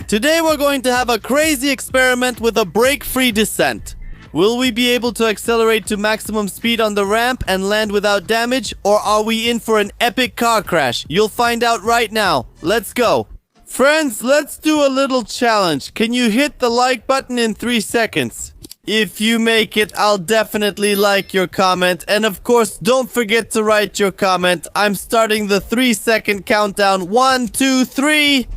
Today we're going to have a crazy experiment with a brake-free descent. Will we be able to accelerate to maximum speed on the ramp and land without damage, or are we in for an epic car crash? You'll find out right now. Let's go. Friends, let's do a little challenge. Can you hit the like button in 3 seconds? If you make it, I'll definitely like your comment. And of course, don't forget to write your comment. I'm starting the 3-second countdown. 1, 2, 3.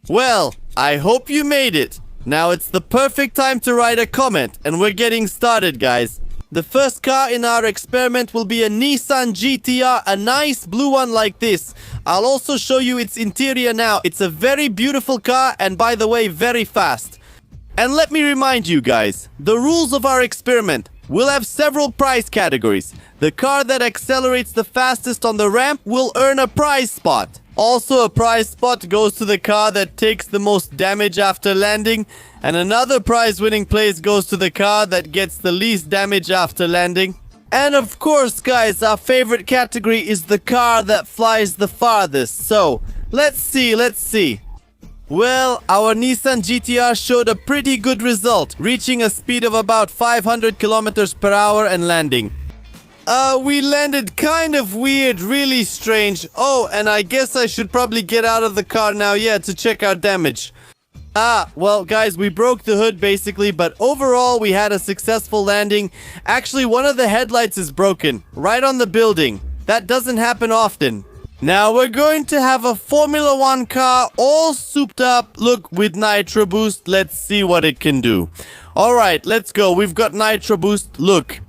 Well, I hope you made it. Now it's the perfect time to write a comment. And we're getting started, guys. The first car in our experiment will be a Nissan GTR, a nice blue one like this. I'll also show you its interior now. It's a very beautiful car and, by the way, very fast. And let me remind you guys, the rules of our experiment. We'll have several prize categories. The car that accelerates the fastest on the ramp will earn a prize spot. Also, a prize spot goes to the car that takes the most damage after landing. And another prize-winning place goes to the car that gets the least damage after landing. And of course, guys, our favorite category is the car that flies the farthest. So, let's see. Well, our Nissan GTR showed a pretty good result, reaching a speed of about 500 kilometers per hour and landing. We landed kind of weird, really strange. Oh, and I guess I should probably get out of the car now, to check our damage. Well, guys, we broke the hood basically, but overall we had a successful landing. Actually, one of the headlights is broken, right on the building. That doesn't happen often. Now we're going to have a Formula 1 car all souped up, look, with Nitro Boost. Let's see what it can do. Alright, let's go. We've got Nitro Boost, look.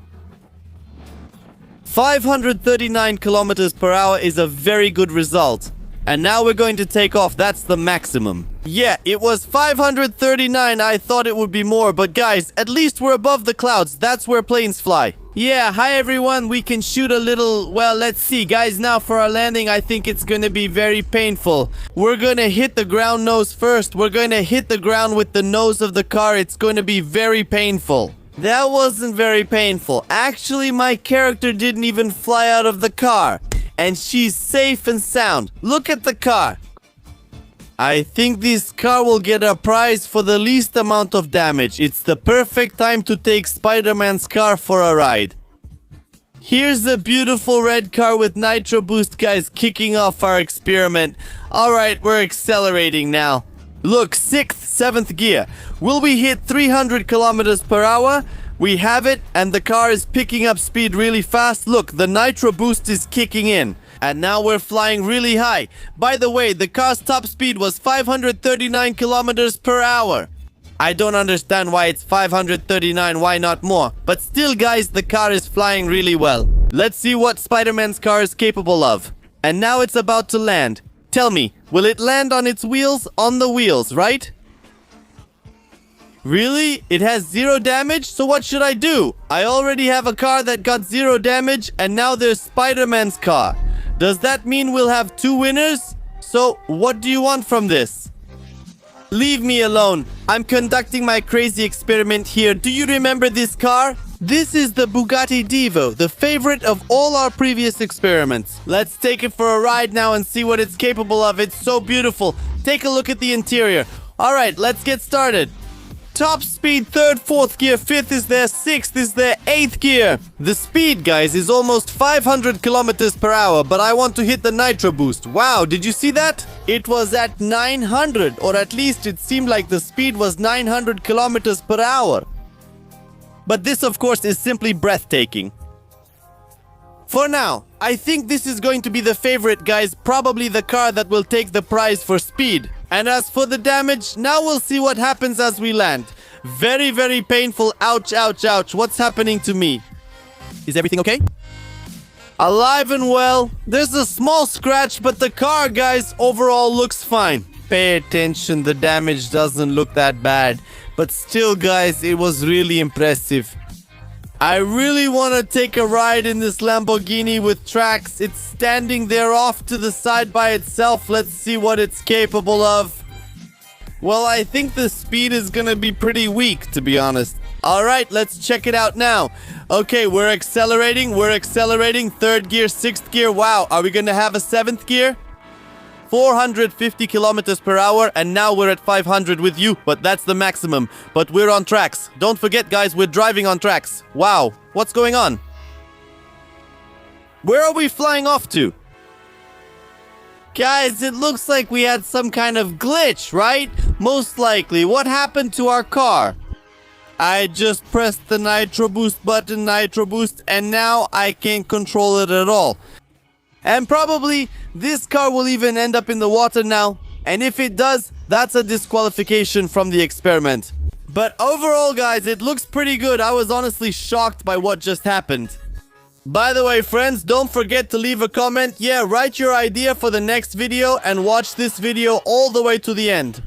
539 kilometers per hour is a very good result. And now we're going to take off. That's the maximum. Yeah, it was 539. I thought it would be more. But guys, at least we're above the clouds. That's where planes fly. Yeah, hi everyone. We can shoot a little... Well, let's see. Guys, now for our landing, I think it's going to be very painful. We're going to hit the ground nose first. We're going to hit the ground with the nose of the car. It's going to be very painful. That wasn't very painful. Actually, my character didn't even fly out of the car. And she's safe and sound. Look at the car. I think this car will get a prize for the least amount of damage. It's the perfect time to take Spider-Man's car for a ride. Here's a beautiful red car with Nitro Boost, guys, kicking off our experiment. Alright, we're accelerating now. Look, 6th, 7th gear. Will we hit 300 kilometers per hour? We have it, and the car is picking up speed really fast. Look, the Nitro Boost is kicking in. And now we're flying really high. By the way, the car's top speed was 539 kilometers per hour. I don't understand why it's 539, why not more? But still, guys, the car is flying really well. Let's see what Spider-Man's car is capable of. And now it's about to land. Tell me, will it land on its wheels? On the wheels, right? Really? It has 0 damage? So what should I do? I already have a car that got 0 damage, and now there's Spider-Man's car. Does that mean we'll have 2 winners? So what do you want from this? Leave me alone. I'm conducting my crazy experiment here. Do you remember this car? This is the Bugatti Divo, the favorite of all our previous experiments. Let's take it for a ride now and see what it's capable of. It's so beautiful. Take a look at the interior. Alright, let's get started. Top speed, 3rd, 4th gear, 5th is there, 6th is there, 8th gear. The speed, guys, is almost 500 kilometers per hour, but I want to hit the Nitro Boost. Wow, did you see that? It was at 900, or at least it seemed like the speed was 900 kilometers per hour. But this, of course, is simply breathtaking. For now, I think this is going to be the favorite, guys, probably the car that will take the prize for speed. And as for the damage, now we'll see what happens as we land. Very, very painful. Ouch, ouch, ouch. What's happening to me? Is everything okay? Alive and well. There's a small scratch, but the car, guys, overall looks fine. Pay attention, the damage doesn't look that bad. But still, guys, it was really impressive. I really want to take a ride in this Lamborghini with tracks. It's standing there off to the side by itself. Let's see what it's capable of. Well, I think the speed is gonna be pretty weak, to be honest. Alright, let's check it out now. Okay, we're accelerating. 3rd gear, 6th gear. Wow, are we gonna have a 7th gear? 450 kilometers per hour, and now we're at 500 with you, but that's the maximum. But we're on tracks. Don't forget, guys, we're driving on tracks. Wow, what's going on? Where are we flying off to? Guys, it looks like we had some kind of glitch, right? Most likely. What happened to our car? I just pressed the nitro boost button, and now I can't control it at all. And probably this car will even end up in the water now. And if it does, that's a disqualification from the experiment. But overall, guys, it looks pretty good. I was honestly shocked by what just happened. By the way, friends, don't forget to leave a comment. Yeah, write your idea for the next video and watch this video all the way to the end.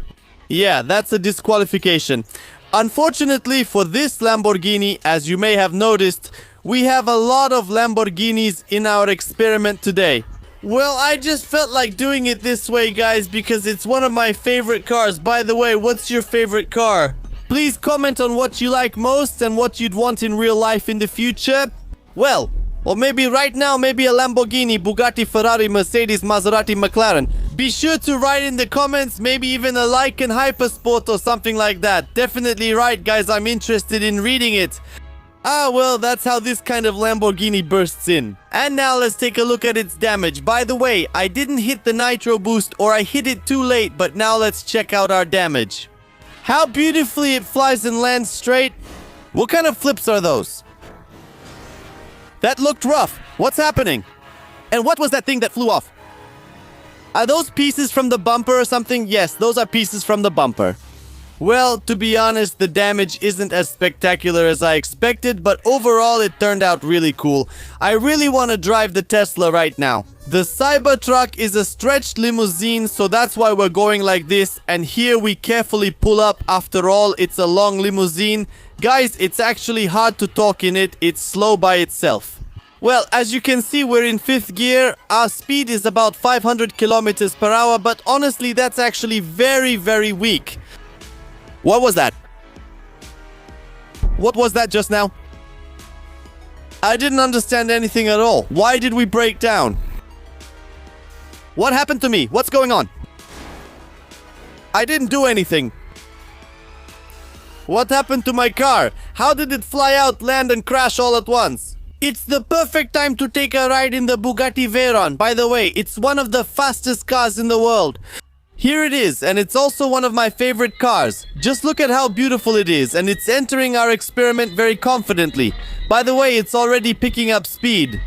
Yeah, that's a disqualification. Unfortunately for this Lamborghini, as you may have noticed, we have a lot of Lamborghinis in our experiment today. Well, I just felt like doing it this way, guys, because it's one of my favorite cars. By the way, what's your favorite car? Please comment on what you like most and what you'd want in real life in the future. Well, or maybe right now, maybe a Lamborghini, Bugatti, Ferrari, Mercedes, Maserati, McLaren. Be sure to write in the comments, maybe even a like and Hypersport or something like that. Definitely write, guys, I'm interested in reading it. Ah, well, that's how this kind of Lamborghini bursts in. And now let's take a look at its damage. By the way, I didn't hit the nitro boost, or I hit it too late, but now let's check out our damage. How beautifully it flies and lands straight. What kind of flips are those? That looked rough. What's happening? And what was that thing that flew off? Are those pieces from the bumper or something? Yes, those are pieces from the bumper. Well, to be honest, the damage isn't as spectacular as I expected, but overall it turned out really cool. I really want to drive the Tesla right now. The Cybertruck is a stretched limousine, so that's why we're going like this. And here we carefully pull up. After all, it's a long limousine. Guys, it's actually hard to talk in it. It's slow by itself. Well, as you can see, we're in 5th gear. Our speed is about 500 kilometers per hour, but honestly, that's actually very, very weak. What was that? What was that just now? I didn't understand anything at all. Why did we break down? What happened to me? What's going on? I didn't do anything. What happened to my car? How did it fly out, land, and crash all at once? It's the perfect time to take a ride in the Bugatti Veyron. By the way, it's one of the fastest cars in the world. Here it is, and it's also one of my favorite cars. Just look at how beautiful it is, and it's entering our experiment very confidently. By the way, it's already picking up speed.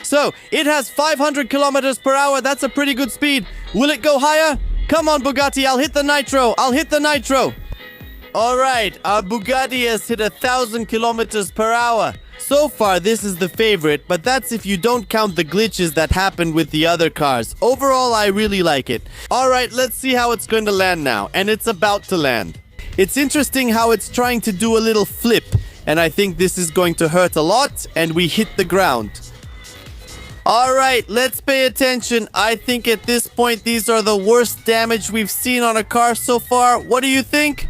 So, it has 500 kilometers per hour. That's a pretty good speed. Will it go higher? Come on, Bugatti, I'll hit the nitro. I'll hit the nitro. Alright, our Bugatti has hit 1,000 kilometers per hour. So far, this is the favorite, but that's if you don't count the glitches that happened with the other cars. Overall, I really like it. Alright, let's see how it's going to land now. And it's about to land. It's interesting how it's trying to do a little flip. And I think this is going to hurt a lot, and we hit the ground. Alright, let's pay attention. I think at this point, these are the worst damage we've seen on a car so far. What do you think?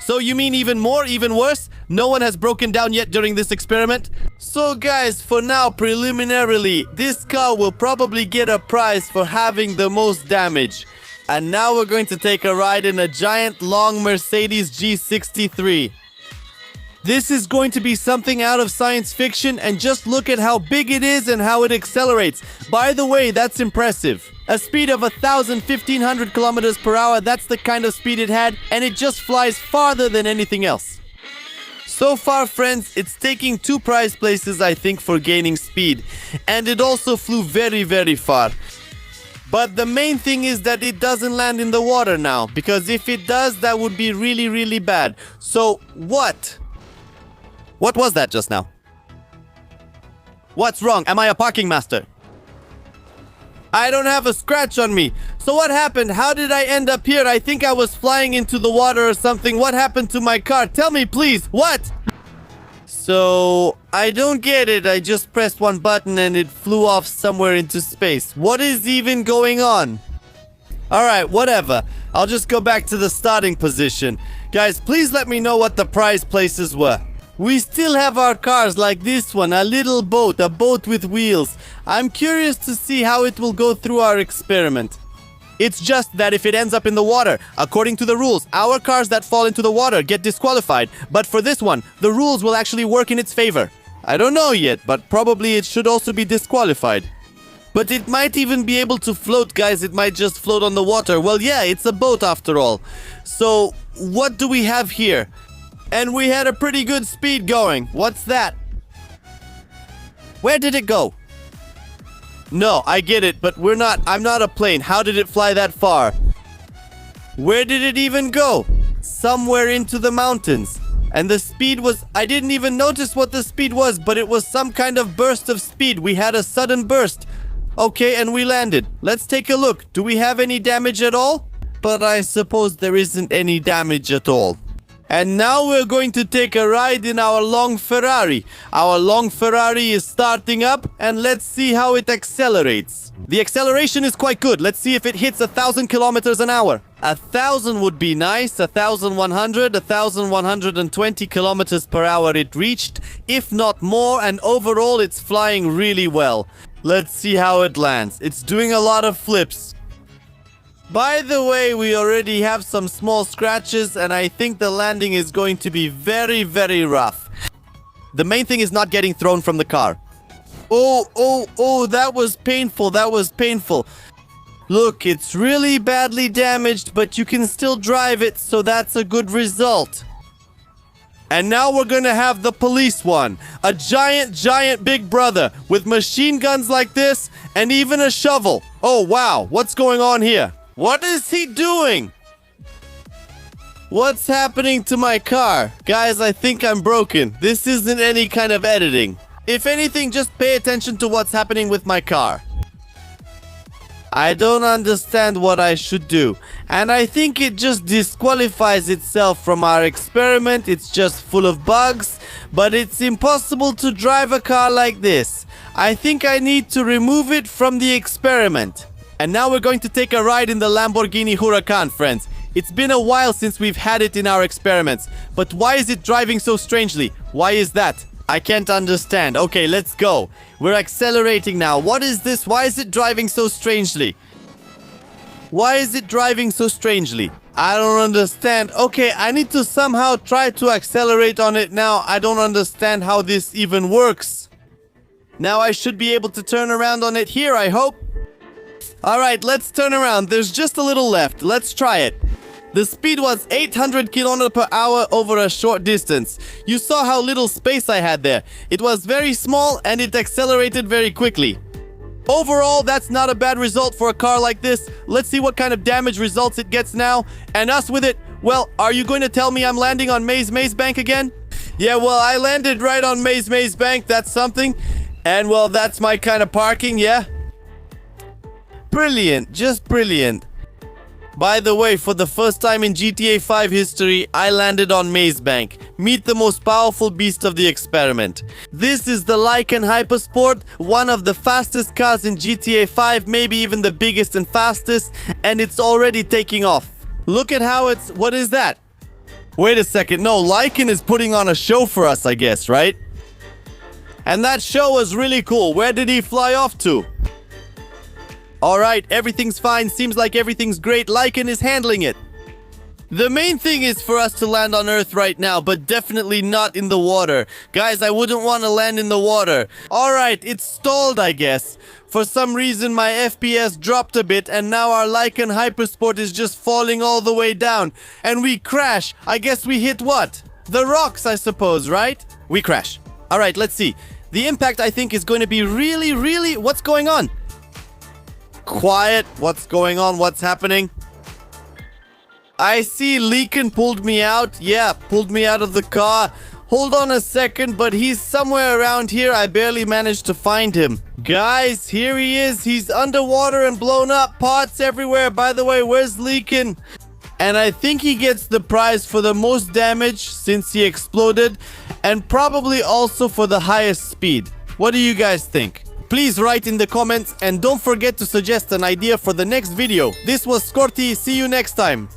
So you mean even more, even worse? No one has broken down yet during this experiment? So guys, for now, preliminarily, this car will probably get a prize for having the most damage. And now we're going to take a ride in a giant long Mercedes G63. This is going to be something out of science fiction, and just look at how big it is and how it accelerates. By the way, that's impressive. A speed of 1,500 kilometers per hour, that's the kind of speed it had, and it just flies farther than anything else. So far, friends, it's taking 2 prize places, I think, for gaining speed. And it also flew very, very far. But the main thing is that it doesn't land in the water now, because if it does, that would be really, really bad. So, what? What was that just now? What's wrong? Am I a parking master? I don't have a scratch on me. So what happened? How did I end up here? I think I was flying into the water or something. What happened to my car? Tell me, please. What? So, I don't get it. I just pressed one button and it flew off somewhere into space. What is even going on? Alright, whatever. I'll just go back to the starting position. Guys, please let me know what the prize places were. We still have our cars like this one, a little boat, a boat with wheels. I'm curious to see how it will go through our experiment. It's just that if it ends up in the water, according to the rules, our cars that fall into the water get disqualified. But for this one, the rules will actually work in its favor. I don't know yet, but probably it should also be disqualified. But it might even be able to float, guys. It might just float on the water. Well, yeah, it's a boat after all. So, what do we have here? And we had a pretty good speed going. What's that? Where did it go? No, I get it, but I'm not a plane. How did it fly that far? Where did it even go? Somewhere into the mountains. And the speed was, I didn't even notice what the speed was, but it was some kind of burst of speed. We had a sudden burst. Okay, and we landed. Let's take a look. Do we have any damage at all? But I suppose there isn't any damage at all. And now we're going to take a ride in our long Ferrari. Our long Ferrari is starting up, and let's see how it accelerates. The acceleration is quite good. Let's see if it hits 1,000 kilometers an hour. 1,000 would be nice. 1,100, 1,120 kilometers per hour it reached, if not more, and overall it's flying really well. Let's see how it lands. It's doing a lot of flips. By the way, we already have some small scratches, and I think the landing is going to be very, very rough. The main thing is not getting thrown from the car. Oh, that was painful. That was painful. Look, it's really badly damaged, but you can still drive it, so that's a good result. And now we're gonna have the police one. A giant big brother with machine guns like this and even a shovel. Oh, wow. What's going on here? What is he doing? What's happening to my car? Guys, I think I'm broken. This isn't any kind of editing. If anything, just pay attention to what's happening with my car. I don't understand what I should do. And I think it just disqualifies itself from our experiment. It's just full of bugs. But it's impossible to drive a car like this. I think I need to remove it from the experiment. And now we're going to take a ride in the Lamborghini Huracan, friends. It's been a while since we've had it in our experiments. But why is it driving so strangely? Why is that? I can't understand. Okay, let's go. We're accelerating now. What is this? Why is it driving so strangely? Why is it driving so strangely? I don't understand. Okay, I need to somehow try to accelerate on it now. I don't understand how this even works. Now I should be able to turn around on it here, I hope. Alright, let's turn around. There's just a little left. Let's try it. The speed was 800 km per hour over a short distance. You saw how little space I had there. It was very small and it accelerated very quickly. Overall, that's not a bad result for a car like this. Let's see what kind of damage results it gets now. And us with it. Well, are you going to tell me I'm landing on Maze Bank again? Yeah, well, I landed right on Maze Bank. That's something. And well, that's my kind of parking, yeah? Brilliant, just brilliant. By the way, for the first time in GTA 5 history, I landed on Maze Bank. Meet the most powerful beast of the experiment. This is the Lycan Hypersport, one of the fastest cars in GTA 5, maybe even the biggest and fastest, and it's already taking off. Look at how it's... What is that? Wait a second, no, Lycan is putting on a show for us, I guess, right? And that show was really cool. Where did he fly off to? Alright, everything's fine. Seems like everything's great. Lycan is handling it. The main thing is for us to land on Earth right now, but definitely not in the water. Guys, I wouldn't want to land in the water. Alright, it's stalled, I guess. For some reason, my FPS dropped a bit, and now our Lycan Hypersport is just falling all the way down. And we crash. I guess we hit what? The rocks, I suppose, right? We crash. Alright, let's see. The impact, I think, is going to be really... What's going on? Quiet. What's going on? What's happening? I see Lycan pulled me out. Yeah, pulled me out of the car. Hold on a second, but he's somewhere around here. I barely managed to find him. Guys, here he is. He's underwater and blown up. Parts everywhere. By the way, where's Lycan? And I think he gets the prize for the most damage since he exploded, and probably also for the highest speed. What do you guys think? Please write in the comments, and don't forget to suggest an idea for the next video. This was Scorty. See you next time.